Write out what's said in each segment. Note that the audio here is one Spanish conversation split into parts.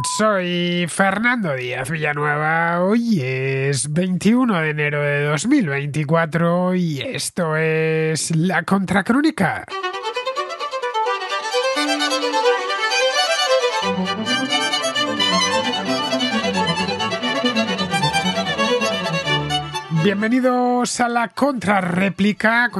Soy Fernando Díaz Villanueva. Hoy es 21 de enero de 2024 y esto es La Contracrónica. Bienvenidos a la contrarréplica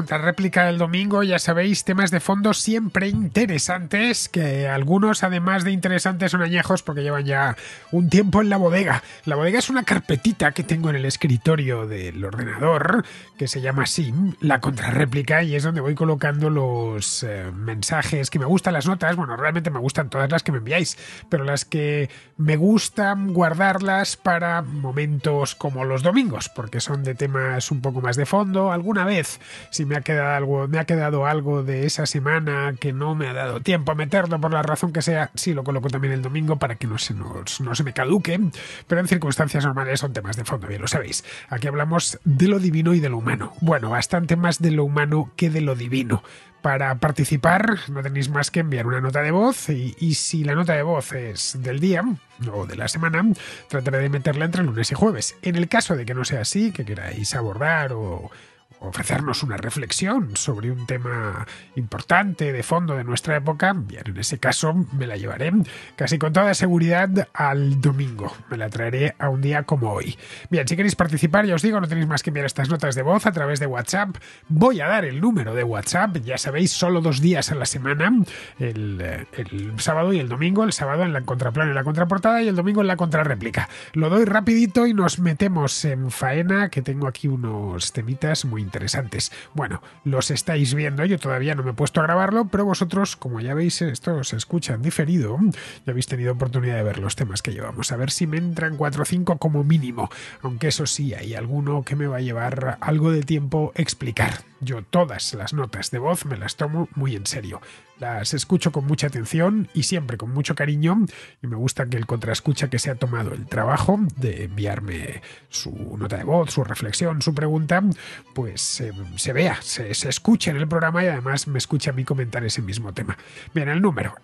del domingo. Ya sabéis, temas de fondo siempre interesantes, que algunos además de interesantes son añejos porque llevan ya un tiempo en la bodega. La bodega es una carpetita que tengo en el escritorio del ordenador que se llama así, la contrarréplica, y es donde voy colocando los mensajes que me gustan, las notas. Bueno, realmente me gustan todas las que me enviáis, pero las que me gustan guardarlas para momentos como los domingos, porque son de temas un poco más de fondo. Alguna vez, si me ha quedado algo de esa semana que no me ha dado tiempo a meterlo por la razón que sea, sí lo coloco también el domingo para que no se me caduque, pero en circunstancias normales son temas de fondo, bien lo sabéis. Aquí hablamos de lo divino y de lo humano. Bueno, bastante más de lo humano que de lo divino. Para participar no tenéis más que enviar una nota de voz y si la nota de voz es del día o de la semana, trataré de meterla entre lunes y jueves. En el caso de que no sea así, que queráis abordar o ofrecernos una reflexión sobre un tema importante de fondo de nuestra época, bien, en ese caso me la llevaré casi con toda seguridad al domingo. Me la traeré a un día como hoy. Bien, si queréis participar, ya os digo, no tenéis más que enviar estas notas de voz a través de WhatsApp. Voy a dar el número de WhatsApp, ya sabéis, solo 2 días a la semana, el sábado y el domingo. El sábado en la contraplano y la contraportada y el domingo en la contrarréplica. Lo doy rapidito y nos metemos en faena, que tengo aquí unos temitas muy interesantes. Bueno, los estáis viendo, yo todavía no me he puesto a grabarlo, pero vosotros, como ya veis, esto se escucha en diferido, ya habéis tenido oportunidad de ver los temas que llevamos. A ver si me entran 4 o 5 como mínimo, aunque eso sí, hay alguno que me va a llevar algo de tiempo explicar. Yo todas las notas de voz me las tomo muy en serio. Las escucho con mucha atención y siempre con mucho cariño, y me gusta que el contraescucha que se ha tomado el trabajo de enviarme su nota de voz, su reflexión, su pregunta, pues se vea, se escuche en el programa y además me escuche a mí comentar ese mismo tema. Bien, el número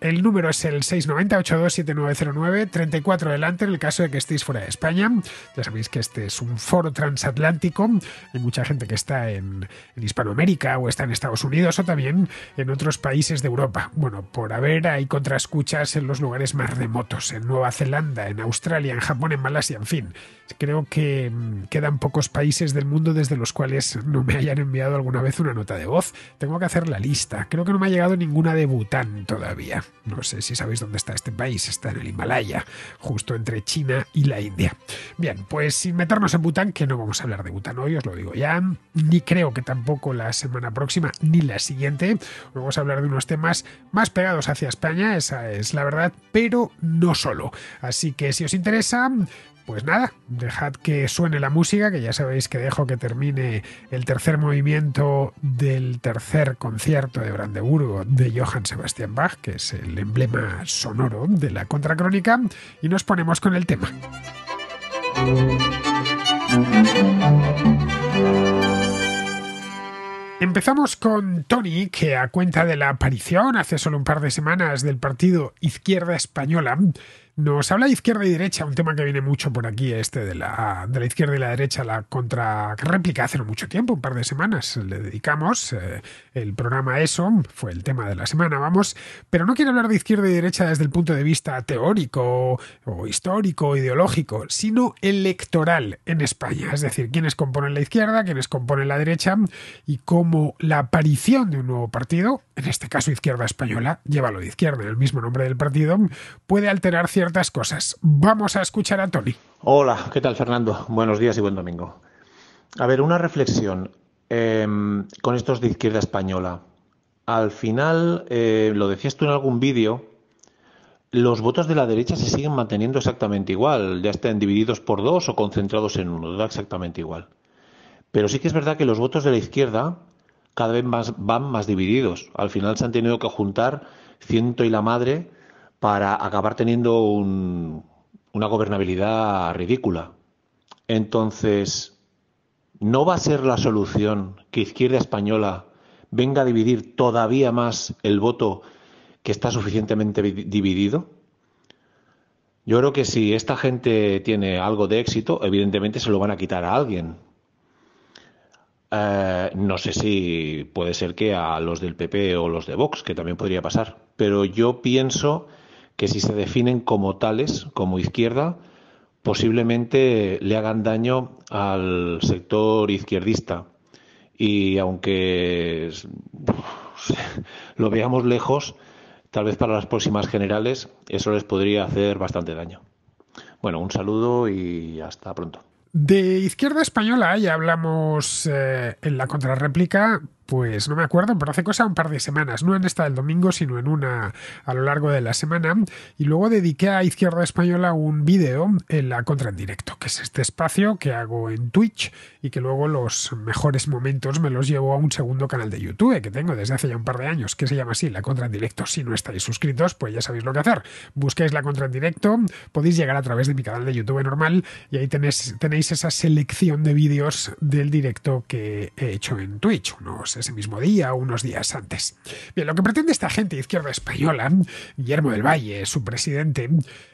es el 690-827909, 34 delante en el caso de que estéis fuera de España. Ya sabéis que este es un foro transatlántico, hay mucha gente que está en Hispanoamérica o está en Estados Unidos o también en otros países de Europa. Bueno, por haber hay contraescuchas en los lugares más remotos, en Nueva Zelanda, en Australia, en Japón, en Malasia, en fin. Creo que quedan pocos países del mundo desde los cuales no me hayan enviado alguna vez una nota de voz. Tengo que hacer la lista. Creo que no me ha llegado ninguna de Bután todavía. No sé si sabéis dónde está este país. Está en el Himalaya, justo entre China y la India. Bien, pues sin meternos en Bután, que no vamos a hablar de Bután hoy, os lo digo ya, ni creo que tampoco la semana próxima ni la siguiente. Vamos a hablar de unos temas más pegados hacia España, esa es la verdad, pero no solo. Así que si os interesa, pues nada, dejad que suene la música, que ya sabéis que dejo que termine el tercer movimiento del tercer concierto de Brandeburgo de Johann Sebastian Bach, que es el emblema sonoro de la contracrónica, y nos ponemos con el tema. Empezamos con Tony, que a cuenta de la aparición hace solo un par de semanas del partido Izquierda Española, nos habla de izquierda y derecha, un tema que viene mucho por aquí, de la izquierda y la derecha, la contrarréplica. Hace no mucho tiempo, un par de semanas, le dedicamos el programa a eso, fue el tema de la semana, vamos, pero no quiero hablar de izquierda y derecha desde el punto de vista teórico o histórico o ideológico, sino electoral en España, es decir, quiénes componen la izquierda, quiénes componen la derecha y cómo la aparición de un nuevo partido, en este caso Izquierda Española, llévalo de izquierda en el mismo nombre del partido, puede alterar ciertas cosas. Vamos a escuchar a Tony. Hola, ¿qué tal, Fernando? Buenos días y buen domingo. A ver, una reflexión con estos de Izquierda Española. Al final, lo decías tú en algún vídeo, los votos de la derecha se siguen manteniendo exactamente igual, ya estén divididos por 2 o concentrados en uno, da exactamente igual. Pero sí que es verdad que los votos de la izquierda cada vez van más divididos. Al final se han tenido que juntar ciento y la madre para acabar teniendo una gobernabilidad ridícula. Entonces, ¿no va a ser la solución que Izquierda Española venga a dividir todavía más el voto que está suficientemente dividido? Yo creo que si esta gente tiene algo de éxito, evidentemente se lo van a quitar a alguien. No sé si puede ser que a los del PP o los de Vox, que también podría pasar, pero yo pienso que si se definen como tales, como izquierda, posiblemente le hagan daño al sector izquierdista. Y aunque lo veamos lejos, tal vez para las próximas generales eso les podría hacer bastante daño. Bueno, un saludo y hasta pronto. De izquierda española ya hablamos en la contrarréplica, pues no me acuerdo, pero hace cosa un par de semanas, no en esta del domingo, sino en una a lo largo de la semana, y luego dediqué a izquierda española un vídeo en la contra en directo, que es este espacio que hago en Twitch y que luego los mejores momentos me los llevo a un segundo canal de YouTube que tengo desde hace ya un par de años, que se llama así, la contra en directo. Si no estáis suscritos, pues ya sabéis lo que hacer. Busquéis la contra en directo, podéis llegar a través de mi canal de YouTube normal y ahí tenéis esa selección de vídeos del directo que he hecho en Twitch, ese mismo día o unos días antes. Bien, lo que pretende esta gente de izquierda española, Guillermo del Valle, su presidente,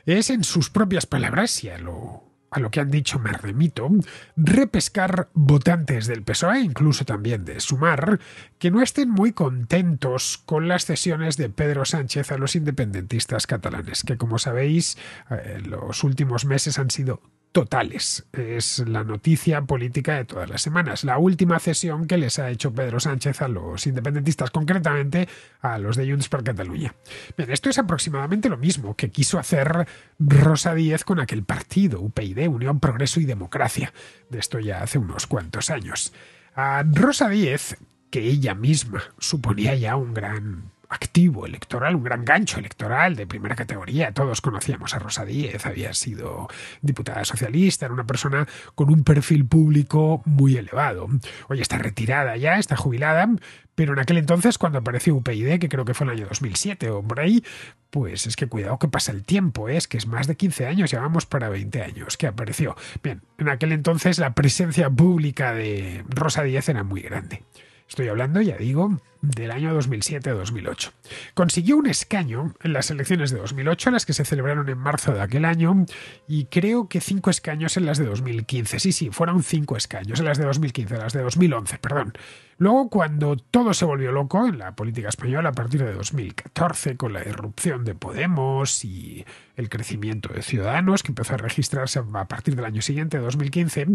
es en sus propias palabras, y a lo que han dicho me remito, repescar votantes del PSOE, incluso también de Sumar, que no estén muy contentos con las cesiones de Pedro Sánchez a los independentistas catalanes, que como sabéis, los últimos meses han sido totales. Es la noticia política de todas las semanas. La última cesión que les ha hecho Pedro Sánchez a los independentistas, concretamente a los de Junts per Catalunya. Bien, esto es aproximadamente lo mismo que quiso hacer Rosa Díez con aquel partido, UPyD, Unión, Progreso y Democracia. De esto ya hace unos cuantos años. A Rosa Díez, que ella misma suponía ya un gran activo electoral, un gran gancho electoral de primera categoría. Todos conocíamos a Rosa Díez, había sido diputada socialista, era una persona con un perfil público muy elevado. Hoy está retirada ya, está jubilada, pero en aquel entonces, cuando apareció UPyD, que creo que fue en el año 2007 o por ahí, pues es que cuidado que pasa el tiempo, es que es más de 15 años, ya vamos para 20 años que apareció. Bien, en aquel entonces la presencia pública de Rosa Díez era muy grande. Estoy hablando, ya digo, del año 2007-2008. Consiguió un escaño en las elecciones de 2008, las que se celebraron en marzo de aquel año, y creo que 5 escaños en las de 2015. Sí, fueron 5 escaños en las de 2015, las de 2011, perdón. Luego, cuando todo se volvió loco en la política española a partir de 2014, con la irrupción de Podemos y el crecimiento de Ciudadanos, que empezó a registrarse a partir del año siguiente, 2015,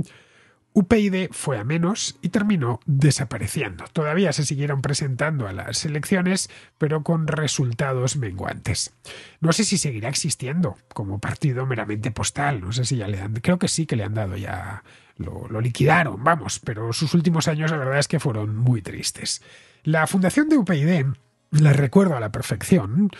UPyD fue a menos y terminó desapareciendo. Todavía se siguieron presentando a las elecciones, pero con resultados menguantes. No sé si seguirá existiendo como partido meramente postal, no sé si ya creo que sí que le han dado ya, lo liquidaron, vamos, pero sus últimos años la verdad es que fueron muy tristes. La fundación de UPyD la recuerdo a la perfección.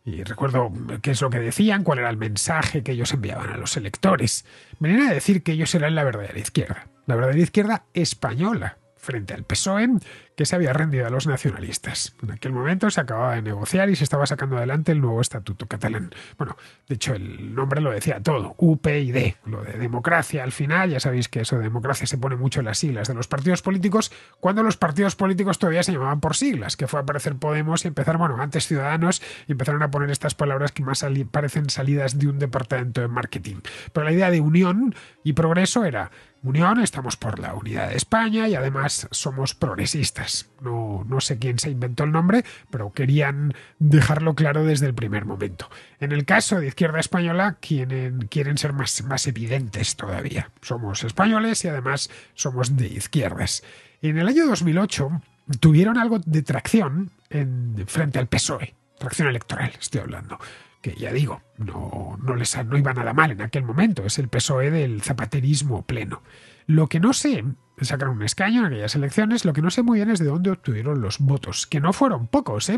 Y recuerdo qué es lo que decían, cuál era el mensaje que ellos enviaban a los electores. Venían a decir que ellos eran la verdadera izquierda española, frente al PSOE, que se había rendido a los nacionalistas. En aquel momento se acababa de negociar y se estaba sacando adelante el nuevo estatuto catalán. Bueno, de hecho el nombre lo decía todo, UPyD, lo de democracia al final. Ya sabéis que eso de democracia se pone mucho en las siglas de los partidos políticos, cuando los partidos políticos todavía se llamaban por siglas, que fue a aparecer Podemos y empezar, antes Ciudadanos, y empezaron a poner estas palabras que más parecen salidas de un departamento de marketing. Pero la idea de unión y progreso era: unión, estamos por la unidad de España y además somos progresistas. No sé quién se inventó el nombre, pero querían dejarlo claro desde el primer momento. En el caso de Izquierda Española, quieren ser más evidentes todavía. Somos españoles y además somos de izquierdas. En el año 2008 tuvieron algo de tracción frente al PSOE. Tracción electoral, estoy hablando. Que ya digo, no iba nada mal en aquel momento, es el PSOE del zapaterismo pleno. Lo que no sé, sacaron un escaño en aquellas elecciones, lo que no sé muy bien es de dónde obtuvieron los votos, que no fueron pocos, ¿eh?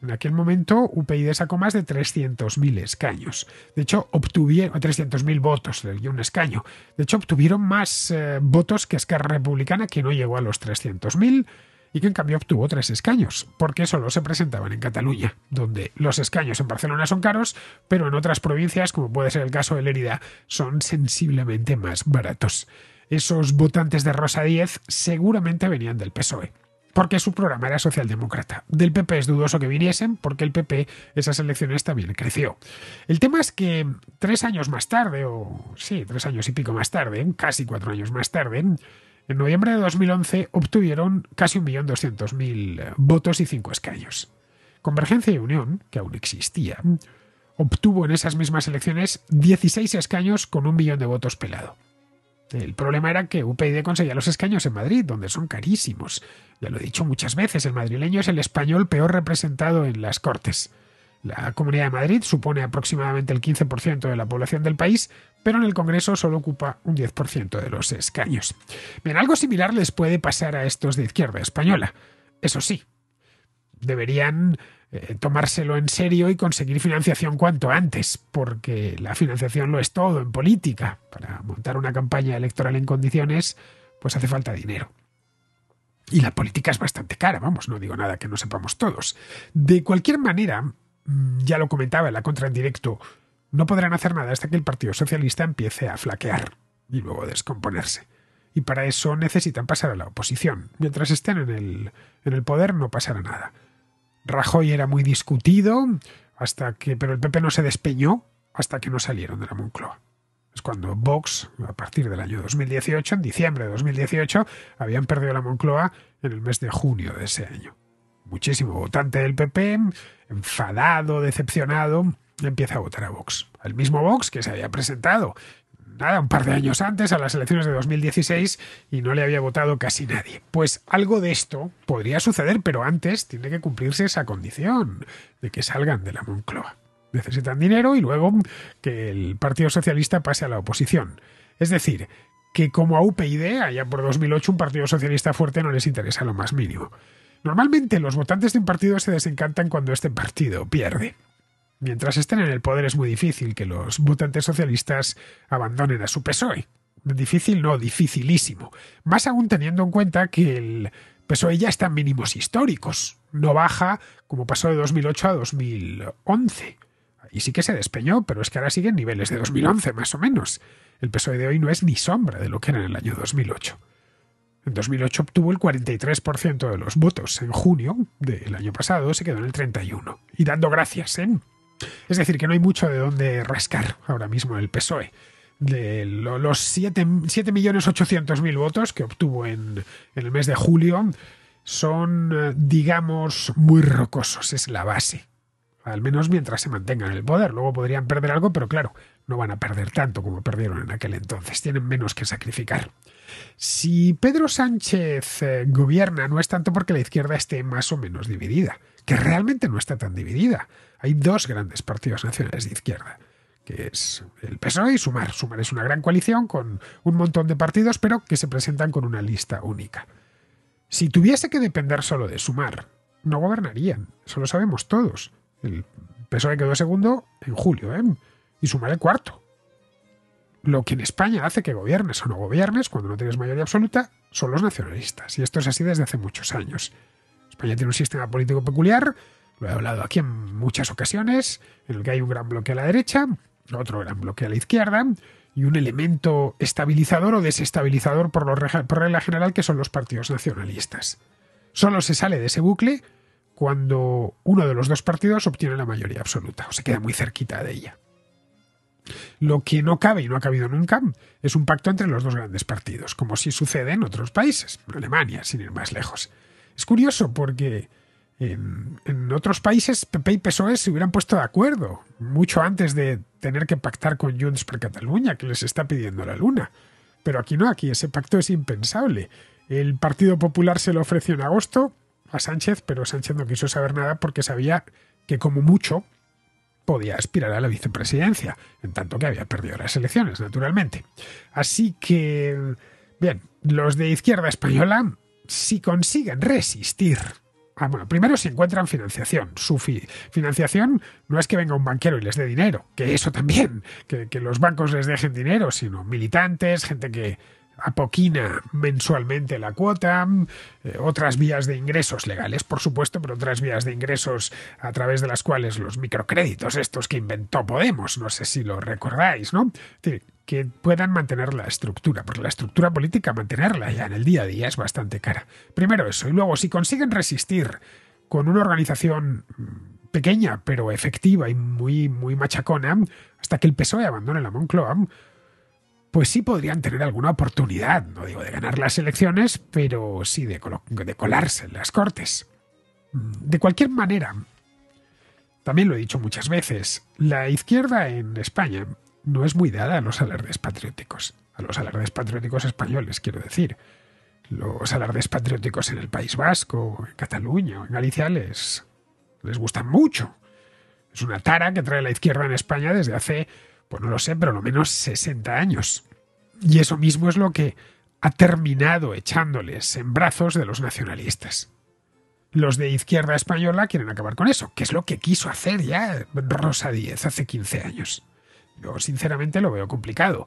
En aquel momento UPyD sacó más de 300.000 escaños. De hecho, obtuvieron 300.000 votos y un escaño. De hecho, obtuvieron más votos que Esquerra Republicana, que no llegó a los 300.000, y que en cambio obtuvo 3 escaños, porque solo se presentaban en Cataluña, donde los escaños en Barcelona son caros, pero en otras provincias, como puede ser el caso de Lérida, son sensiblemente más baratos. Esos votantes de Rosa Díez seguramente venían del PSOE. porque su programa era socialdemócrata. Del PP es dudoso que viniesen, porque el PP esas elecciones también creció. El tema es que 3 años más tarde, 3 años y pico más tarde, casi 4 años más tarde, en noviembre de 2011 obtuvieron casi 1.200.000 votos y 5 escaños. Convergencia y Unión, que aún existía, obtuvo en esas mismas elecciones 16 escaños con 1 millón de votos pelado. El problema era que UPyD conseguía los escaños en Madrid, donde son carísimos. Ya lo he dicho muchas veces, el madrileño es el español peor representado en las Cortes. La Comunidad de Madrid supone aproximadamente el 15% de la población del país, pero en el Congreso solo ocupa un 10% de los escaños. Bien, algo similar les puede pasar a estos de izquierda española. Eso sí, deberían tomárselo en serio y conseguir financiación cuanto antes, porque la financiación lo es todo en política. Para montar una campaña electoral en condiciones, pues hace falta dinero. Y la política es bastante cara, vamos, no digo nada que no sepamos todos. De cualquier manera, ya lo comentaba en la contra en directo, no podrán hacer nada hasta que el Partido Socialista empiece a flaquear y luego descomponerse. Y para eso necesitan pasar a la oposición. Mientras estén en el poder no pasará nada. Rajoy era muy discutido, pero el PP no se despeñó hasta que no salieron de la Moncloa. Es cuando Vox, a partir del año 2018, en diciembre de 2018, habían perdido la Moncloa en el mes de junio de ese año. Muchísimo votante del PP, enfadado, decepcionado, empieza a votar a Vox. El mismo Vox que se había presentado un par de años antes, a las elecciones de 2016, y no le había votado casi nadie. Pues algo de esto podría suceder, pero antes tiene que cumplirse esa condición de que salgan de la Moncloa. Necesitan dinero y luego que el Partido Socialista pase a la oposición. Es decir, que como a UPyD, allá por 2008, un Partido Socialista fuerte no les interesa lo más mínimo. Normalmente los votantes de un partido se desencantan cuando este partido pierde. Mientras estén en el poder es muy difícil que los votantes socialistas abandonen a su PSOE. Difícil no, dificilísimo. Más aún teniendo en cuenta que el PSOE ya está en mínimos históricos. No baja como pasó de 2008 a 2011. Ahí sí que se despeñó, pero es que ahora sigue en niveles de 2011 más o menos. El PSOE de hoy no es ni sombra de lo que era en el año 2008. En 2008 obtuvo el 43% de los votos. En junio del año pasado se quedó en el 31%. Y dando gracias, ¿eh? Es decir, que no hay mucho de dónde rascar ahora mismo en el PSOE. De los 7.800.000 votos que obtuvo en el mes de julio son, digamos, muy rocosos. Es la base. Al menos mientras se mantengan en el poder. Luego podrían perder algo, pero claro, no van a perder tanto como perdieron en aquel entonces. Tienen menos que sacrificar. Si Pedro Sánchez gobierna, no es tanto porque la izquierda esté más o menos dividida, que realmente no está tan dividida. Hay 2 grandes partidos nacionales de izquierda, que es el PSOE y Sumar. Sumar es una gran coalición con un montón de partidos, pero que se presentan con una lista única. Si tuviese que depender solo de Sumar, no gobernarían. Eso lo sabemos todos. El PSOE quedó segundo en julio, y Sumar el cuarto. Lo que en España hace que gobiernes o no gobiernes, cuando no tienes mayoría absoluta, son los nacionalistas. Y esto es así desde hace muchos años. España tiene un sistema político peculiar, lo he hablado aquí en muchas ocasiones, en el que hay un gran bloque a la derecha, otro gran bloque a la izquierda, y un elemento estabilizador o desestabilizador por regla general, que son los partidos nacionalistas. Solo se sale de ese bucle cuando uno de los 2 partidos obtiene la mayoría absoluta, o se queda muy cerquita de ella. Lo que no cabe y no ha cabido nunca es un pacto entre los 2 grandes partidos, como sí sucede en otros países, en Alemania, sin ir más lejos. Es curioso porque en otros países PP y PSOE se hubieran puesto de acuerdo mucho antes de tener que pactar con Junts per Catalunya, que les está pidiendo la luna. Pero aquí no, aquí ese pacto es impensable. El Partido Popular se lo ofreció en agosto a Sánchez, pero Sánchez no quiso saber nada porque sabía que como mucho podía aspirar a la vicepresidencia, en tanto que había perdido las elecciones, naturalmente. Así que, bien, los de izquierda española, si consiguen resistir, primero si encuentran financiación. Su financiación no es que venga un banquero y les dé dinero, que eso también, que los bancos les dejen dinero, sino militantes, gente que apoquina mensualmente la cuota, otras vías de ingresos legales, por supuesto, pero otras vías de ingresos a través de las cuales los microcréditos estos que inventó Podemos, no sé si lo recordáis, ¿no? que puedan mantener la estructura, porque la estructura política, mantenerla ya en el día a día es bastante cara. Primero eso, y luego si consiguen resistir con una organización pequeña pero efectiva y muy machacona, hasta que el PSOE abandone la Moncloa, pues sí podrían tener alguna oportunidad, no digo de ganar las elecciones, pero sí de colarse en las Cortes. De cualquier manera, también lo he dicho muchas veces, la izquierda en España no es muy dada a los alardes patrióticos españoles, quiero decir. Los alardes patrióticos en el País Vasco, en Cataluña o en Galicia les gustan mucho. Es una tara que trae la izquierda en España desde hace, pues no lo sé, pero lo menos 60 años. Y eso mismo es lo que ha terminado echándoles en brazos de los nacionalistas. Los de izquierda española quieren acabar con eso, que es lo que quiso hacer ya Rosa Díez hace 15 años. Yo sinceramente lo veo complicado.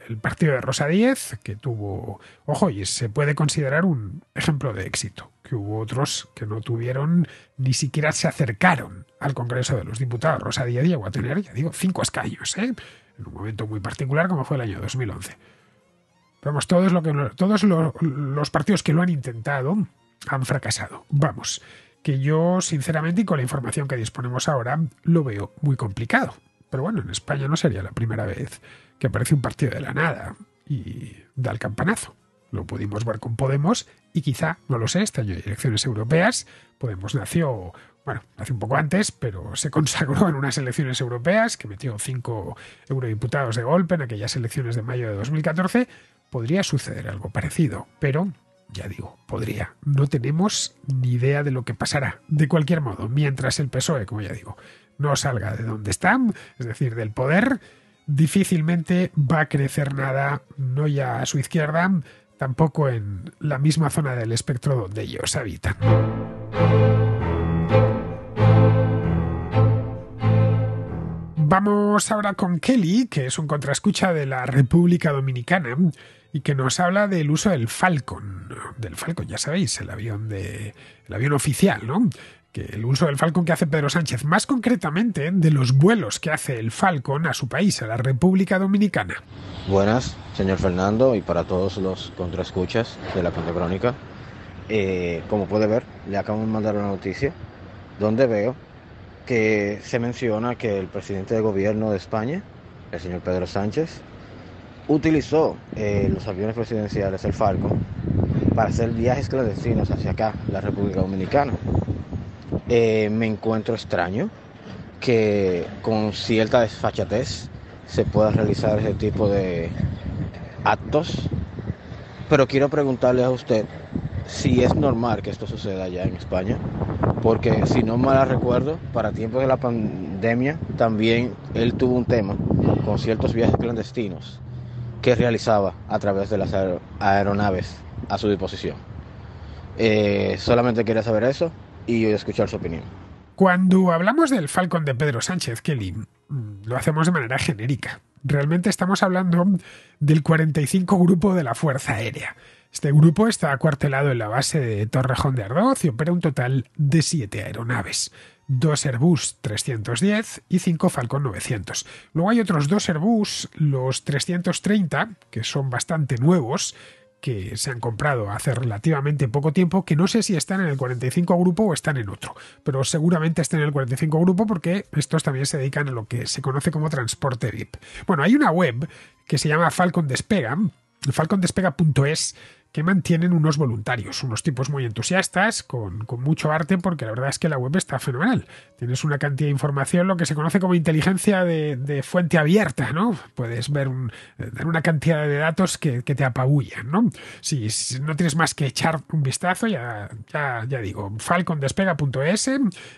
El partido de Rosa Díez, que tuvo, ojo, y se puede considerar un ejemplo de éxito, que hubo otros que no tuvieron, ni siquiera se acercaron al Congreso de los Diputados. Rosa Díez llegó a tener, ya digo, 5 escaños, en un momento muy particular como fue el año 2011. Vamos, todos los partidos que lo han intentado han fracasado. Vamos, que yo sinceramente y con la información que disponemos ahora lo veo muy complicado. Pero bueno, en España no sería la primera vez que aparece un partido de la nada y da el campanazo. Lo pudimos ver con Podemos y quizá, no lo sé, este año hay elecciones europeas. Podemos nació un poco antes, pero se consagró en unas elecciones europeas que metió 5 eurodiputados de golpe en aquellas elecciones de mayo de 2014. Podría suceder algo parecido, pero ya digo, podría. No tenemos ni idea de lo que pasará. De cualquier modo, mientras el PSOE, como ya digo, no salga de donde están, es decir, del poder, difícilmente va a crecer nada, no ya a su izquierda, tampoco en la misma zona del espectro donde ellos habitan. Vamos ahora con Kelly, que es un contraescucha de la República Dominicana y que nos habla del uso del Falcon. Del Falcon, ya sabéis, el avión oficial, ¿no? Que el uso del Falcon que hace Pedro Sánchez, más concretamente de los vuelos que hace el Falcon a su país, a la República Dominicana. Buenas, señor Fernando, y para todos los contraescuchas de la Cuenta Crónica. Como puede ver, le acabo de mandar una noticia donde veo que se menciona que el presidente de gobierno de España, el señor Pedro Sánchez, utilizó los aviones presidenciales, el Falcon, para hacer viajes clandestinos hacia acá, la República Dominicana. Me encuentro extraño que con cierta desfachatez se pueda realizar ese tipo de actos, pero quiero preguntarle a usted si es normal que esto suceda allá en España, porque si no mal recuerdo, para tiempos de la pandemia también él tuvo un tema con ciertos viajes clandestinos que realizaba a través de las aeronaves a su disposición. Solamente quería saber eso y escuchar su opinión. Cuando hablamos del Falcon de Pedro Sánchez, Kelly, lo hacemos de manera genérica. Realmente estamos hablando del 45 Grupo de la Fuerza Aérea. Este grupo está acuartelado en la base de Torrejón de Ardoz y opera un total de 7 aeronaves. 2 Airbus 310 y 5 Falcon 900. Luego hay otros 2 Airbus, los 330, que son bastante nuevos, que se han comprado hace relativamente poco tiempo, que no sé si están en el 45 Grupo o están en otro, pero seguramente están en el 45 Grupo porque estos también se dedican a lo que se conoce como transporte VIP. Bueno, hay una web que se llama Falcon Despega, falcondespega.es, que mantienen unos voluntarios, unos tipos muy entusiastas, con mucho arte, porque la verdad es que la web está fenomenal. Tienes una cantidad de información, lo que se conoce como inteligencia de fuente abierta, ¿no? Puedes ver una cantidad de datos que te apabullan, ¿no? Si no tienes más que echar un vistazo, ya digo, falcondespega.es,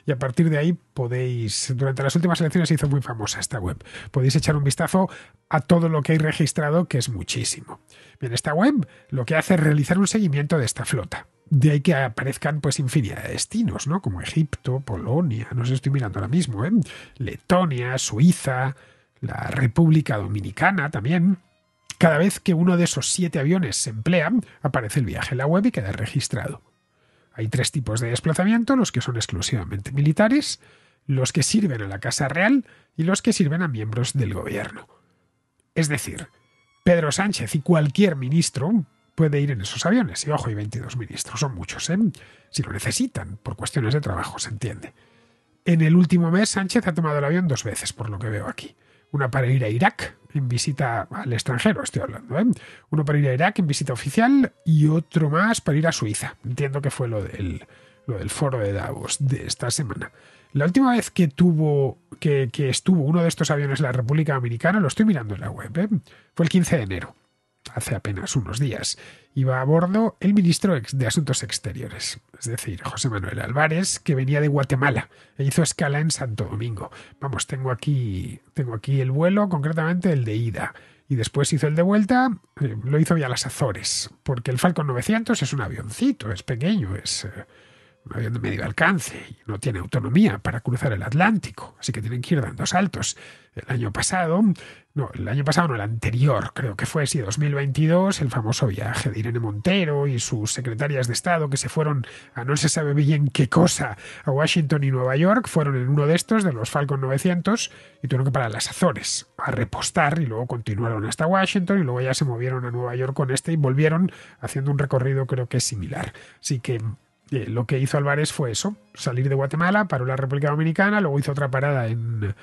y a partir de ahí podéis, durante las últimas elecciones se hizo muy famosa esta web, podéis echar un vistazo a todo lo que hay registrado, que es muchísimo. Bien, esta web lo que hace es realizar un seguimiento de esta flota. De ahí que aparezcan pues infinidad de destinos, ¿no? Como Egipto, Polonia, no sé, estoy mirando ahora mismo, Letonia, Suiza, la República Dominicana también. Cada vez que uno de esos 7 aviones se emplea, aparece el viaje en la web y queda registrado. Hay 3 tipos de desplazamiento, los que son exclusivamente militares, los que sirven a la Casa Real y los que sirven a miembros del gobierno. Es decir, Pedro Sánchez y cualquier ministro puede ir en esos aviones. Y ojo, hay 22 ministros, son muchos, ¿eh? Si lo necesitan, por cuestiones de trabajo, se entiende. En el último mes, Sánchez ha tomado el avión 2 veces, por lo que veo aquí. Una para ir a Irak, en visita al extranjero, estoy hablando, ¿eh? Uno para ir a Irak en visita oficial y otro más para ir a Suiza. Entiendo que fue lo del foro de Davos de esta semana. La última vez que estuvo uno de estos aviones en la República Dominicana, lo estoy mirando en la web, ¿eh? Fue el 15 de enero, hace apenas unos días. Iba a bordo el ministro de Asuntos Exteriores, es decir, José Manuel Álvarez, que venía de Guatemala e hizo escala en Santo Domingo. Vamos, tengo aquí el vuelo, concretamente el de ida. Y después hizo el de vuelta, lo hizo vía las Azores, porque el Falcon 900 es un avioncito, es pequeño, es un avión de medio alcance y no tiene autonomía para cruzar el Atlántico, así que tienen que ir dando saltos. El anterior, creo que fue, sí, 2022, el famoso viaje de Irene Montero y sus secretarias de Estado que se fueron a no se sabe bien qué cosa, a Washington y Nueva York, fueron en uno de estos, de los Falcon 900, y tuvieron que parar a las Azores a repostar y luego continuaron hasta Washington y luego ya se movieron a Nueva York con este y volvieron haciendo un recorrido creo que similar. Así que lo que hizo Álvarez fue eso, salir de Guatemala, paró la República Dominicana, luego hizo otra parada en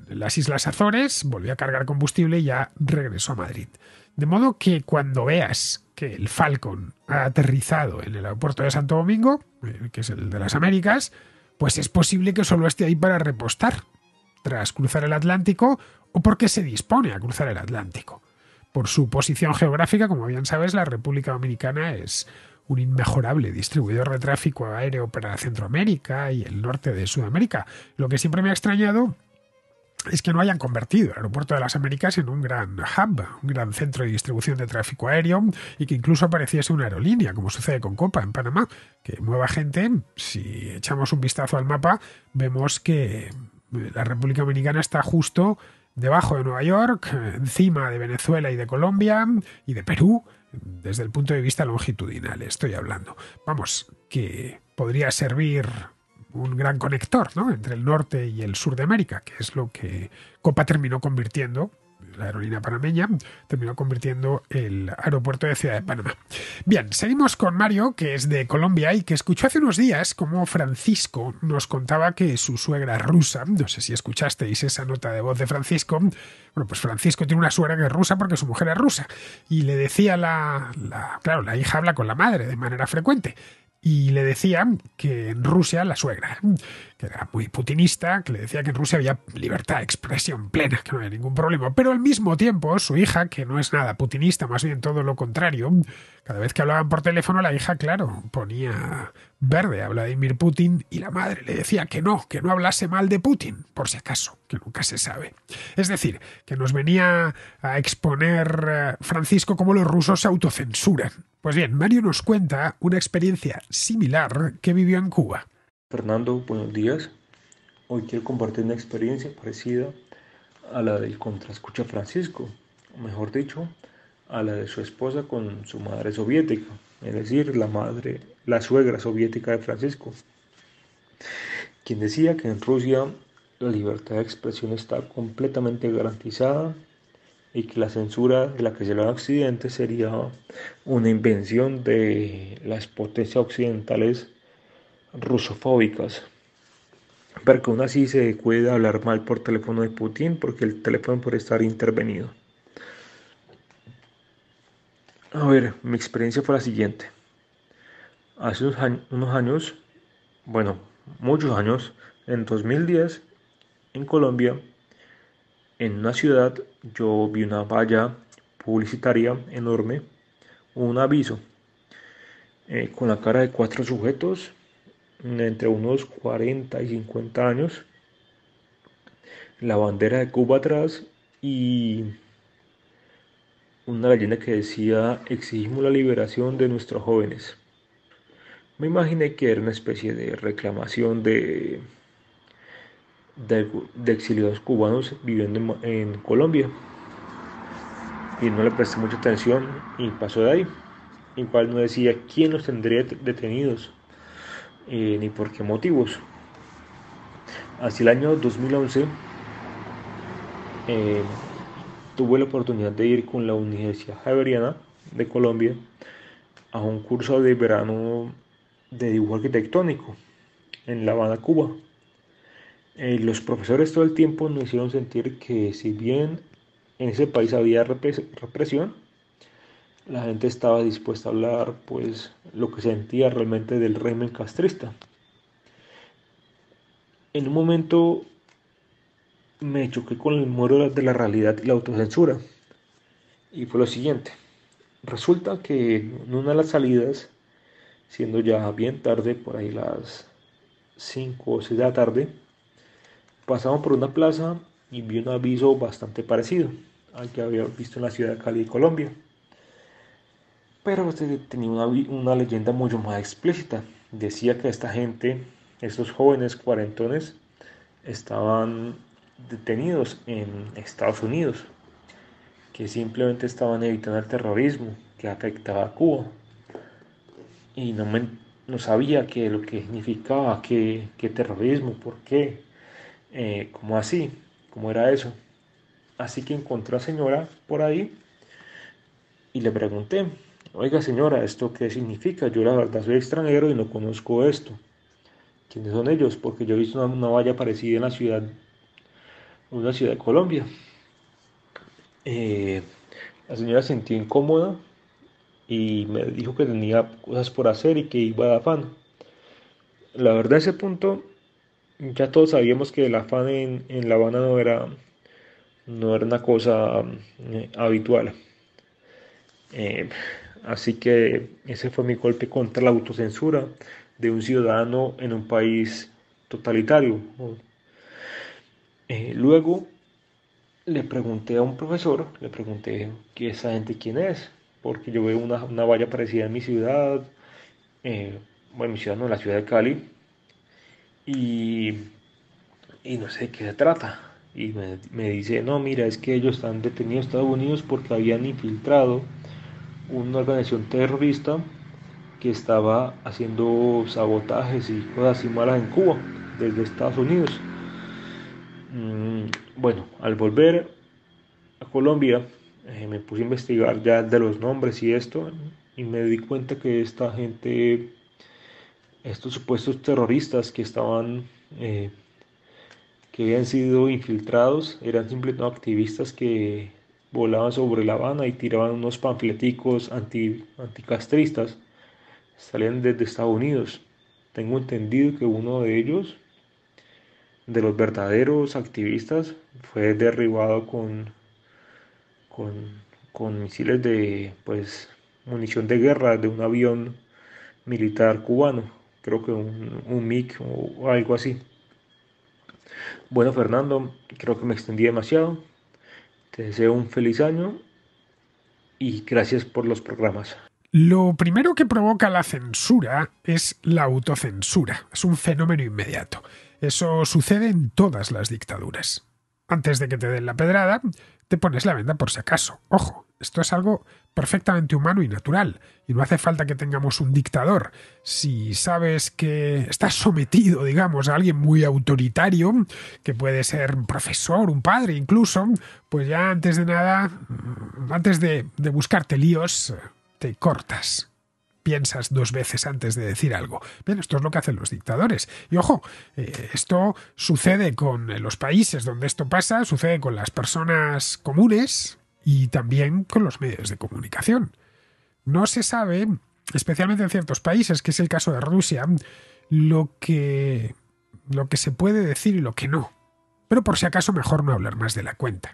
las Islas Azores, volvió a cargar combustible y ya regresó a Madrid. De modo que cuando veas que el Falcon ha aterrizado en el aeropuerto de Santo Domingo, que es el de las Américas, pues es posible que solo esté ahí para repostar tras cruzar el Atlántico o porque se dispone a cruzar el Atlántico. Por su posición geográfica, como bien sabes, la República Dominicana es un inmejorable distribuidor de tráfico aéreo para Centroamérica y el norte de Sudamérica. Lo que siempre me ha extrañado es que no hayan convertido el aeropuerto de las Américas en un gran hub, un gran centro de distribución de tráfico aéreo y que incluso pareciese una aerolínea, como sucede con Copa en Panamá, que mueva gente. Si echamos un vistazo al mapa, vemos que la República Dominicana está justo debajo de Nueva York, encima de Venezuela y de Colombia y de Perú, desde el punto de vista longitudinal estoy hablando. Vamos, que podría servir un gran conector, ¿no?, entre el norte y el sur de América, que es lo que Copa terminó convirtiendo, la aerolínea panameña terminó convirtiendo el aeropuerto de Ciudad de Panamá. Bien, seguimos con Mario, que es de Colombia y que escuchó hace unos días como Francisco nos contaba que su suegra rusa, no sé si escuchasteis esa nota de voz de Francisco, bueno, pues Francisco tiene una suegra que es rusa porque su mujer es rusa y le decía claro, la hija habla con la madre de manera frecuente. Y le decía que en Rusia, la suegra, que era muy putinista, que le decía que en Rusia había libertad de expresión plena, que no había ningún problema. Pero al mismo tiempo, su hija, que no es nada putinista, más bien todo lo contrario, cada vez que hablaban por teléfono, la hija, claro, ponía verde a Vladimir Putin y la madre le decía que no hablase mal de Putin, por si acaso, que nunca se sabe. Es decir, que nos venía a exponer Francisco cómo los rusos se autocensuran. Pues bien, Mario nos cuenta una experiencia similar que vivió en Cuba. Fernando, buenos días. Hoy quiero compartir una experiencia parecida a la del contraescucha Francisco, o mejor dicho, a la de su esposa con su madre soviética, es decir, la suegra soviética de Francisco, quien decía que en Rusia la libertad de expresión está completamente garantizada y que la censura de la que se habla en Occidente sería una invención de las potencias occidentales rusofóbicas, pero que aún así se puede hablar mal por teléfono de Putin porque el teléfono puede estar intervenido. A ver, mi experiencia fue la siguiente. Hace unos años, bueno, muchos años, en 2010, en Colombia, en una ciudad, yo vi una valla publicitaria enorme, un aviso, con la cara de 4 sujetos, entre unos 40 y 50 años, la bandera de Cuba atrás y una leyenda que decía: exigimos la liberación de nuestros jóvenes. Me imaginé que era una especie de reclamación de exiliados cubanos viviendo en Colombia, y no le presté mucha atención y pasó de ahí. Igual no decía quién los tendría detenidos ni por qué motivos. Hacia el año 2011 tuve la oportunidad de ir con la Universidad Javeriana de Colombia a un curso de verano de dibujo arquitectónico en La Habana, Cuba. Los profesores todo el tiempo nos hicieron sentir que si bien en ese país había represión, la gente estaba dispuesta a hablar pues lo que sentía realmente del régimen castrista. En un momento me choqué con el muro de la realidad y la autocensura. Y fue lo siguiente. Resulta que en una de las salidas, siendo ya bien tarde, por ahí las 5 o 6 de la tarde, pasamos por una plaza y vi un aviso bastante parecido al que había visto en la ciudad de Cali, Colombia. Pero este tenía una leyenda mucho más explícita. Decía que esta gente, estos jóvenes cuarentones, estaban detenidos en Estados Unidos, que simplemente estaban evitando el terrorismo que afectaba a Cuba. Y no sabía lo que significaba, qué terrorismo, por qué, cómo así, cómo era eso. Así que encontré a la señora por ahí y le pregunté, oiga señora, ¿esto qué significa? Yo la verdad soy extranjero y no conozco esto. ¿Quiénes son ellos? Porque yo he visto una valla parecida en una ciudad de Colombia. La señora se sintió incómoda y me dijo que tenía cosas por hacer y que iba de afán. La verdad, a ese punto, ya todos sabíamos que el afán en La Habana no era una cosa habitual. Eh, Así que ese fue mi golpe contra la autocensura de un ciudadano en un país totalitario. Luego le pregunté a un profesor, le pregunté que esa gente quién es, porque yo veo una valla parecida en mi ciudad, bueno, mi ciudad no, la ciudad de Cali, y, y no sé de qué se trata. Y me dice, no, mira, es que ellos están detenidos en Estados Unidos porque habían infiltrado una organización terrorista que estaba haciendo sabotajes y cosas así malas en Cuba, desde Estados Unidos. Bueno, al volver a Colombia, me puse a investigar ya de los nombres y esto, y me di cuenta que esta gente, estos supuestos terroristas que habían sido infiltrados, eran simplemente activistas que volaban sobre La Habana y tiraban unos panfleticos anticastristas, salían desde Estados Unidos. Tengo entendido que uno de ellos, de los verdaderos activistas, fue derribado con, con misiles de pues munición de guerra de un avión militar cubano, creo que un MiG o algo así. Bueno, Fernando, creo que me extendí demasiado. Te deseo un feliz año y gracias por los programas. Lo primero que provoca la censura es la autocensura. Es un fenómeno inmediato. Eso sucede en todas las dictaduras. Antes de que te den la pedrada, te pones la venda por si acaso. Ojo, esto es algo perfectamente humano y natural. Y no hace falta que tengamos un dictador. Si sabes que estás sometido, digamos, a alguien muy autoritario, que puede ser un profesor, un padre incluso, pues ya antes de nada, antes de buscarte líos, te cortas. Piensas 2 veces antes de decir algo. Bien, esto es lo que hacen los dictadores. Y ojo, esto sucede con los países donde esto pasa, sucede con las personas comunes y también con los medios de comunicación. No se sabe, especialmente en ciertos países, que es el caso de Rusia, lo que se puede decir y lo que no. Pero por si acaso mejor no hablar más de la cuenta.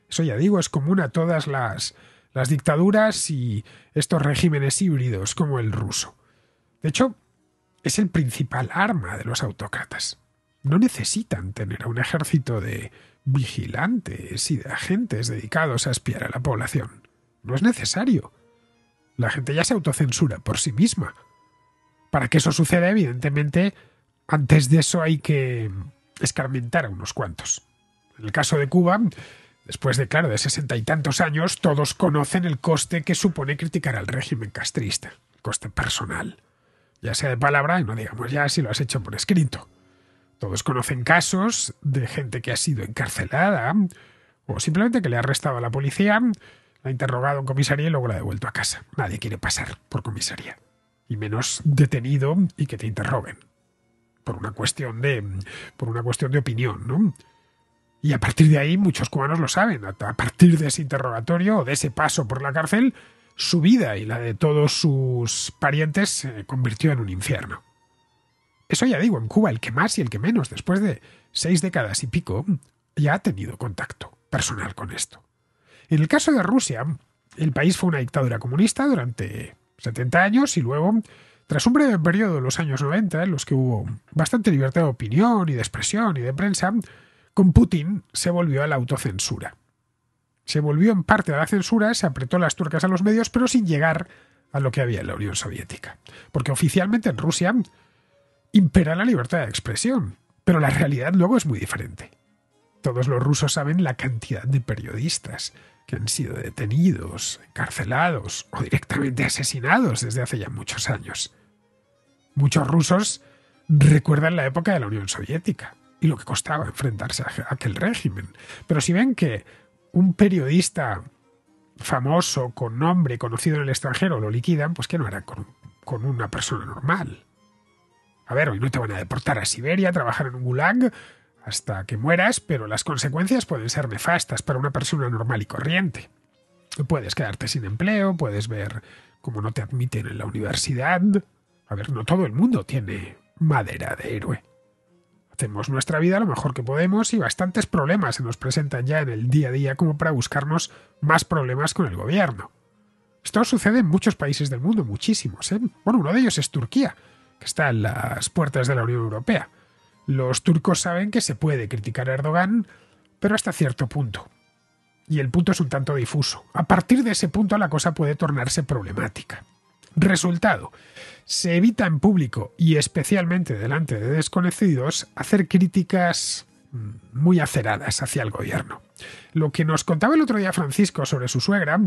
Eso ya digo, es común a todas las dictaduras y estos regímenes híbridos como el ruso. De hecho, es el principal arma de los autócratas. No necesitan tener a un ejército de vigilantes y de agentes dedicados a espiar a la población. No es necesario. La gente ya se autocensura por sí misma. Para que eso suceda, evidentemente, antes de eso hay que escarmentar a unos cuantos. En el caso de Cuba, después de 60 y tantos años, todos conocen el coste que supone criticar al régimen castrista. El coste personal. Ya sea de palabra, y no digamos ya si lo has hecho por escrito. Todos conocen casos de gente que ha sido encarcelada O simplemente que le ha arrestado a la policía, la ha interrogado en comisaría y luego la ha devuelto a casa. Nadie quiere pasar por comisaría. Y menos detenido y que te interroguen. Por una cuestión de opinión, ¿no? Y a partir de ahí muchos cubanos lo saben. A partir de ese interrogatorio o de ese paso por la cárcel, su vida y la de todos sus parientes se convirtió en un infierno. Eso ya digo, en Cuba el que más y el que menos, después de 6 décadas y pico, ya ha tenido contacto personal con esto. En el caso de Rusia, el país fue una dictadura comunista durante 70 años y luego, tras un breve periodo de los años 90, en los que hubo bastante libertad de opinión y de expresión y de prensa, con Putin se volvió a la autocensura. Se volvió en parte a la censura, se apretó las tuercas a los medios, pero sin llegar a lo que había en la Unión Soviética. Porque oficialmente en Rusia impera la libertad de expresión, pero la realidad luego es muy diferente. Todos los rusos saben la cantidad de periodistas que han sido detenidos, encarcelados o directamente asesinados desde hace ya muchos años. Muchos rusos recuerdan la época de la Unión Soviética y lo que costaba enfrentarse a aquel régimen. Pero si ven que un periodista famoso, con nombre, conocido en el extranjero, lo liquidan, pues que no harán con una persona normal. A ver, hoy no te van a deportar a Siberia, a trabajar en un gulag hasta que mueras, pero las consecuencias pueden ser nefastas para una persona normal y corriente. Puedes quedarte sin empleo, puedes ver cómo no te admiten en la universidad. A ver, no todo el mundo tiene madera de héroe. Hacemos nuestra vida lo mejor que podemos y bastantes problemas se nos presentan ya en el día a día como para buscarnos más problemas con el gobierno. Esto sucede en muchos países del mundo, muchísimos, ¿eh? Bueno, uno de ellos es Turquía, que está en las puertas de la Unión Europea. Los turcos saben que se puede criticar a Erdogan, pero hasta cierto punto. Y el punto es un tanto difuso. A partir de ese punto la cosa puede tornarse problemática. Resultado: se evita en público y especialmente delante de desconocidos hacer críticas muy aceradas hacia el gobierno. Lo que nos contaba el otro día Francisco sobre su suegra,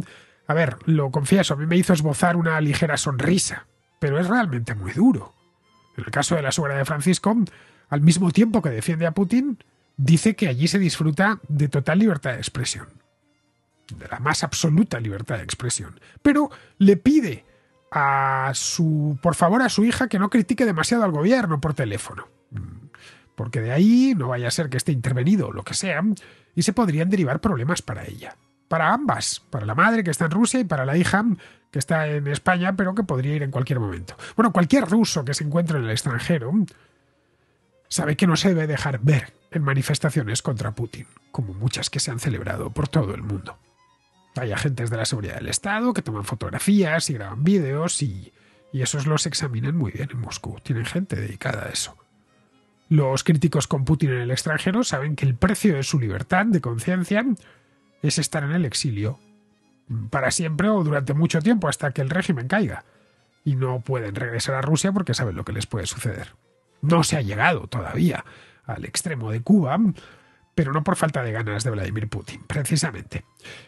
a ver, lo confieso, a mí me hizo esbozar una ligera sonrisa, pero es realmente muy duro. En el caso de la suegra de Francisco, al mismo tiempo que defiende a Putin, dice que allí se disfruta de total libertad de expresión, de la más absoluta libertad de expresión, pero le pide por favor a su hija que no critique demasiado al gobierno por teléfono, porque de ahí no vaya a ser que esté intervenido o lo que sea, y se podrían derivar problemas para ella. Para ambas, para la madre que está en Rusia y para la hija que está en España, pero que podría ir en cualquier momento. Bueno, cualquier ruso que se encuentre en el extranjero sabe que no se debe dejar ver en manifestaciones contra Putin, como muchas que se han celebrado por todo el mundo. Hay agentes de la seguridad del Estado que toman fotografías y graban vídeos y esos los examinan muy bien en Moscú. Tienen gente dedicada a eso. Los críticos con Putin en el extranjero saben que el precio de su libertad de conciencia es estar en el exilio para siempre o durante mucho tiempo hasta que el régimen caiga. Y no pueden regresar a Rusia porque saben lo que les puede suceder. No se ha llegado todavía al extremo de Cuba, pero no por falta de ganas de Vladimir Putin, precisamente.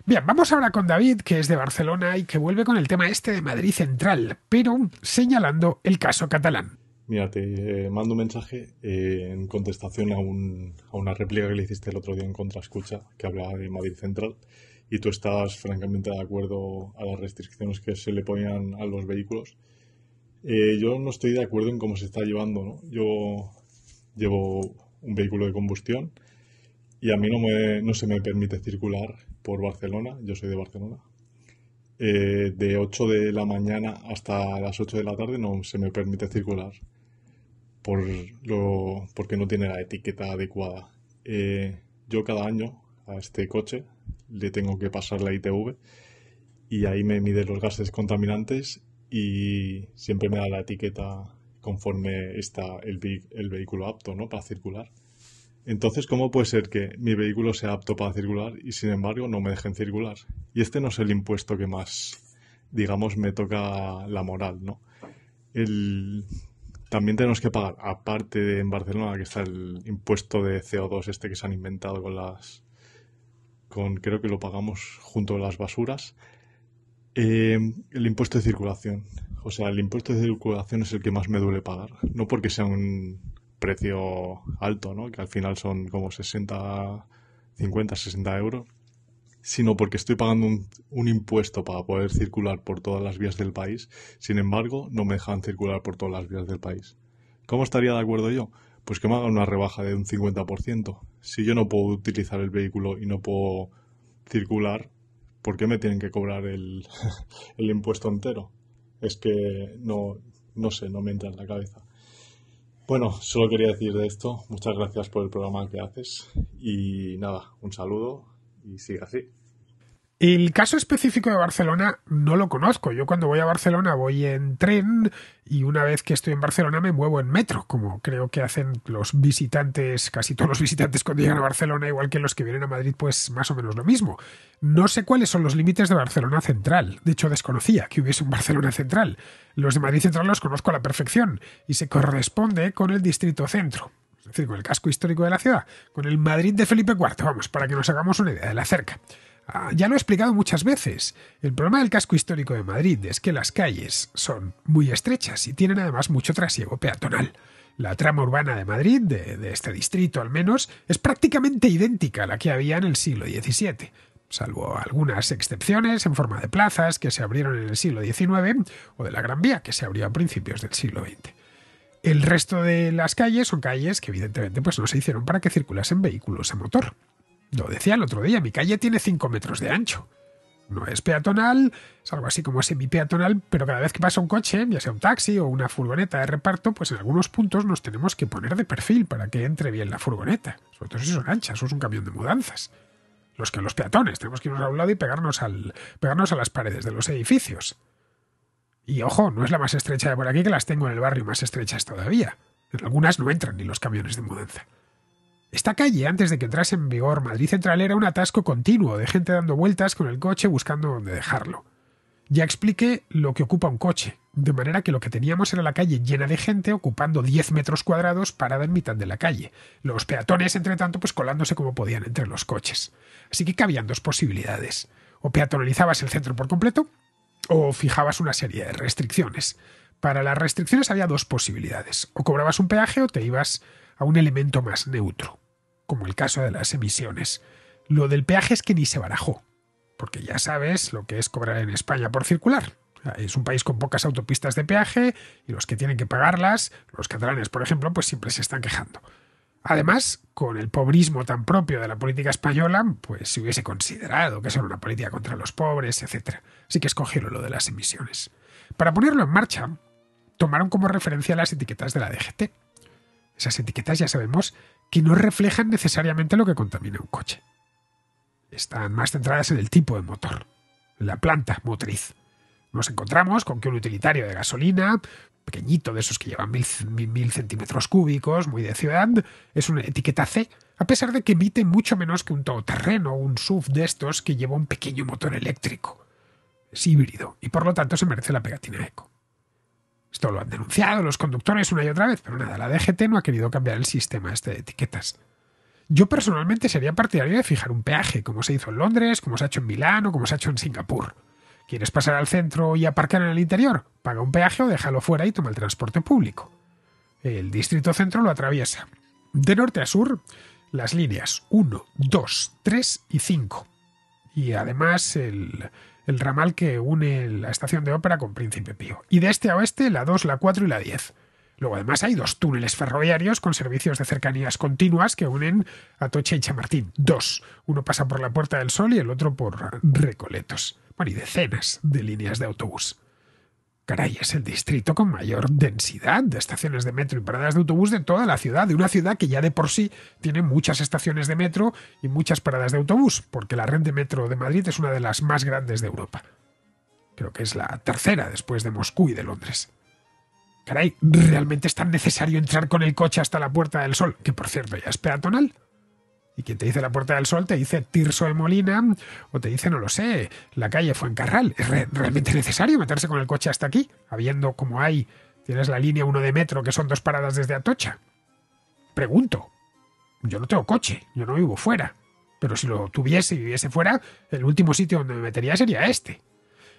Bien, vamos ahora con David, que es de Barcelona y que vuelve con el tema este de Madrid Central, pero señalando el caso catalán. Mira, te mando un mensaje en contestación a una réplica que le hiciste el otro día en Contraescucha, que hablaba de Madrid Central, y tú estás francamente de acuerdo a las restricciones que se le ponían a los vehículos. Yo no estoy de acuerdo en cómo se está llevando, ¿no? Yo llevo un vehículo de combustión y a mí no se me permite circular por Barcelona. Yo soy de Barcelona. De 8 de la mañana hasta las 8 de la tarde no se me permite circular porque no tiene la etiqueta adecuada. Yo cada año a este coche le tengo que pasar la ITV y ahí me mide los gases contaminantes y siempre me da la etiqueta conforme está el vehículo apto, ¿no?, para circular. Entonces, ¿cómo puede ser que mi vehículo sea apto para circular y sin embargo no me dejen circular? Y este no es el impuesto que más, digamos, me toca la moral, ¿no? También tenemos que pagar, aparte de en Barcelona, que está el impuesto de CO2 este que se han inventado creo que lo pagamos junto a las basuras, el impuesto de circulación. O sea, el impuesto de circulación es el que más me duele pagar. No porque sea un precio alto, ¿no?, que al final son como 50, 60 euros, sino porque estoy pagando un impuesto para poder circular por todas las vías del país. Sin embargo, no me dejan circular por todas las vías del país. ¿Cómo estaría de acuerdo yo? Pues que me hagan una rebaja de un 50%. Si yo no puedo utilizar el vehículo y no puedo circular, ¿por qué me tienen que cobrar el impuesto entero? Es que no sé, no me entra en la cabeza. Bueno, solo quería decir de esto. Muchas gracias por el programa que haces. Y nada, un saludo y sigue así. El caso específico de Barcelona no lo conozco. Yo cuando voy a Barcelona voy en tren y una vez que estoy en Barcelona me muevo en metro, como creo que hacen los visitantes, casi todos los visitantes cuando llegan a Barcelona, igual que los que vienen a Madrid, pues más o menos lo mismo. No sé cuáles son los límites de Barcelona Central. De hecho, desconocía que hubiese un Barcelona Central. Los de Madrid Central los conozco a la perfección y se corresponde con el Distrito Centro. Es decir, con el casco histórico de la ciudad, con el Madrid de Felipe IV, vamos, para que nos hagamos una idea de la cerca. Ya lo he explicado muchas veces. El problema del casco histórico de Madrid es que las calles son muy estrechas y tienen además mucho trasiego peatonal. La trama urbana de Madrid, de este distrito al menos, es prácticamente idéntica a la que había en el siglo XVII, salvo algunas excepciones en forma de plazas que se abrieron en el siglo XIX o de la Gran Vía que se abrió a principios del siglo XX. El resto de las calles son calles que evidentemente pues no se hicieron para que circulasen vehículos a motor. Lo decía el otro día, mi calle tiene 5 metros de ancho. No es peatonal, es algo así como semi-peatonal, pero cada vez que pasa un coche, ya sea un taxi o una furgoneta de reparto, pues en algunos puntos nos tenemos que poner de perfil para que entre bien la furgoneta. Sobre todo si son anchas o es un camión de mudanzas. Los peatones, tenemos que irnos a un lado y pegarnos a las paredes de los edificios. Y ojo, no es la más estrecha de por aquí, que las tengo en el barrio más estrechas todavía. En algunas no entran ni los camiones de mudanza. Esta calle, antes de que entrase en vigor Madrid Central, era un atasco continuo de gente dando vueltas con el coche buscando dónde dejarlo. Ya expliqué lo que ocupa un coche, de manera que lo que teníamos era la calle llena de gente ocupando 10 metros cuadrados parada en mitad de la calle. Los peatones, entre tanto, pues colándose como podían entre los coches. Así que cabían dos posibilidades. O peatonalizabas el centro por completo, o fijabas una serie de restricciones. Para las restricciones había dos posibilidades. O cobrabas un peaje o te ibas a un elemento más neutro, como el caso de las emisiones. Lo del peaje es que ni se barajó, porque ya sabes lo que es cobrar en España por circular. Es un país con pocas autopistas de peaje y los que tienen que pagarlas, los catalanes, por ejemplo, pues siempre se están quejando. Además, con el pobrismo tan propio de la política española, pues se hubiese considerado que es una política contra los pobres, etc. Así que escogieron lo de las emisiones. Para ponerlo en marcha, tomaron como referencia las etiquetas de la DGT. Esas etiquetas ya sabemos que no reflejan necesariamente lo que contamina un coche. Están más centradas en el tipo de motor, en la planta motriz. Nos encontramos con que un utilitario de gasolina, pequeñito, de esos que llevan 1000 centímetros cúbicos, muy de ciudad, es una etiqueta C, a pesar de que emite mucho menos que un todoterreno o un SUV de estos que lleva un pequeño motor eléctrico. Es híbrido y por lo tanto se merece la pegatina eco. Esto lo han denunciado los conductores una y otra vez, pero nada, la DGT no ha querido cambiar el sistema este de etiquetas. Yo personalmente sería partidario de fijar un peaje, como se hizo en Londres, como se ha hecho en Milán o como se ha hecho en Singapur. ¿Quieres pasar al centro y aparcar en el interior? Paga un peaje o déjalo fuera y toma el transporte público. El Distrito Centro lo atraviesa. De norte a sur, las líneas 1, 2, 3 y 5. Y además el ramal que une la estación de Ópera con Príncipe Pío. Y de este a oeste, la 2, la 4 y la 10. Luego además hay 2 túneles ferroviarios con servicios de cercanías continuas que unen Atocha y Chamartín. 2. Uno pasa por la Puerta del Sol y el otro por Recoletos. Bueno, y decenas de líneas de autobús. Caray, es el distrito con mayor densidad de estaciones de metro y paradas de autobús de toda la ciudad, de una ciudad que ya de por sí tiene muchas estaciones de metro y muchas paradas de autobús, porque la red de metro de Madrid es una de las más grandes de Europa. Creo que es la tercera después de Moscú y de Londres. Caray, ¿realmente es tan necesario entrar con el coche hasta la Puerta del Sol? Que por cierto ya es peatonal. Y quien te dice la Puerta del Sol te dice Tirso de Molina o te dice, no lo sé, la calle Fuencarral. ¿Es realmente necesario meterse con el coche hasta aquí? Habiendo como tienes la línea 1 de metro que son 2 paradas desde Atocha. Pregunto. Yo no tengo coche, yo no vivo fuera. Pero si lo tuviese y viviese fuera, el último sitio donde me metería sería este.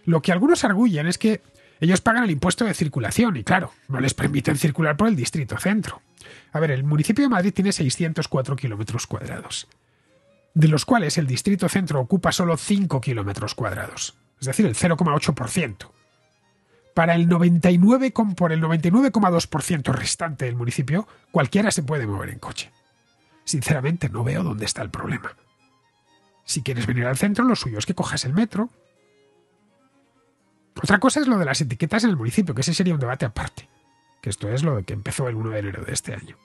Lo que algunos arguyen es que ellos pagan el impuesto de circulación y, claro, no les permiten circular por el Distrito Centro. A ver, el municipio de Madrid tiene 604 kilómetros cuadrados. de los cuales el distrito centro ocupa solo 5 kilómetros cuadrados, es decir, el 0,8%. Para el 99,2% restante del municipio, cualquiera se puede mover en coche. Sinceramente, no veo dónde está el problema. Si quieres venir al centro, lo suyo es que cojas el metro. Otra cosa es lo de las etiquetas en el municipio, que ese sería un debate aparte. Que esto es lo que empezó el 1 de enero de este año.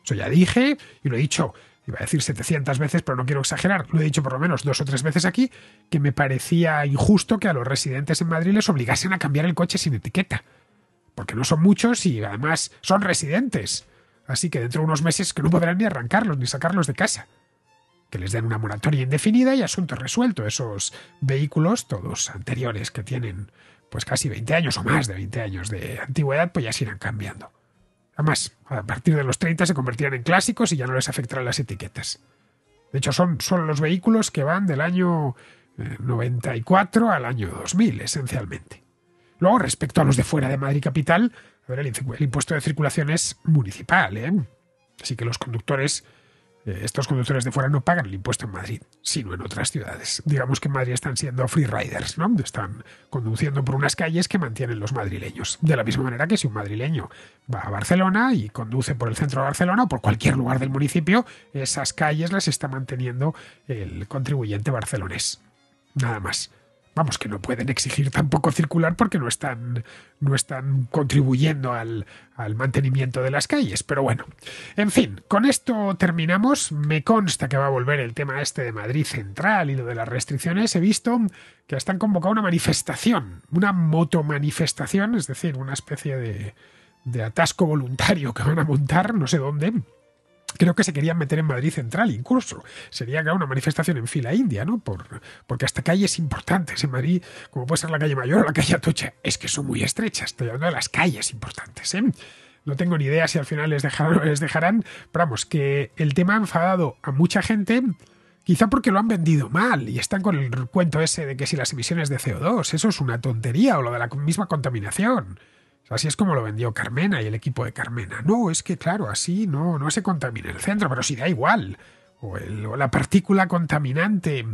Eso ya dije, y lo he dicho, iba a decir 700 veces, pero no quiero exagerar, lo he dicho por lo menos 2 o 3 veces aquí, que me parecía injusto que a los residentes en Madrid les obligasen a cambiar el coche sin etiqueta. Porque no son muchos y además son residentes. Así que dentro de unos meses que no podrán ni arrancarlos ni sacarlos de casa. Que les den una moratoria indefinida y asunto resuelto. Esos vehículos, todos anteriores, que tienen pues casi 20 años o más de 20 años de antigüedad, pues ya se irán cambiando. Además, a partir de los 30 se convertirán en clásicos y ya no les afectarán las etiquetas. De hecho, son los vehículos que van del año 94 al año 2000, esencialmente. Luego, respecto a los de fuera de Madrid capital, a ver, el impuesto de circulación es municipal, ¿eh? Así que los conductores, estos conductores de fuera no pagan el impuesto en Madrid, sino en otras ciudades. Digamos que en Madrid están siendo free riders, ¿no? Están conduciendo por unas calles que mantienen los madrileños. De la misma manera que si un madrileño va a Barcelona y conduce por el centro de Barcelona o por cualquier lugar del municipio, esas calles las está manteniendo el contribuyente barcelonés. Nada más. Vamos, que no pueden exigir tampoco circular porque no están contribuyendo al mantenimiento de las calles. Pero bueno, en fin, con esto terminamos. Me consta que va a volver el tema este de Madrid Central y lo de las restricciones. He visto que hasta han convocado una manifestación, una motomanifestación, es decir, una especie de atasco voluntario que van a montar, no sé dónde. Creo que se querían meter en Madrid Central incluso. Sería una manifestación en fila india, ¿no? Porque hasta calles importantes en Madrid, como puede ser la calle Mayor o la calle Atocha, es que son muy estrechas. Estoy hablando de las calles importantes, ¿eh? No tengo ni idea si al final les dejarán o les dejarán. Pero vamos, que el tema ha enfadado a mucha gente, quizá porque lo han vendido mal y están con el cuento ese de que si las emisiones de CO2, eso es una tontería, o lo de la misma contaminación. Así es como lo vendió Carmena y el equipo de Carmena. No, es que claro, así no se contamina el centro, pero sí da igual. O la partícula contaminante,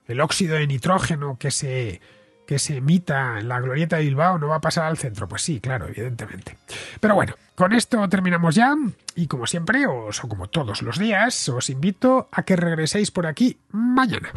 el óxido de nitrógeno que se emita en la glorieta de Bilbao no va a pasar al centro. Pues sí, claro, evidentemente. Pero bueno, con esto terminamos ya y como siempre, o como todos los días, os invito a que regreséis por aquí mañana.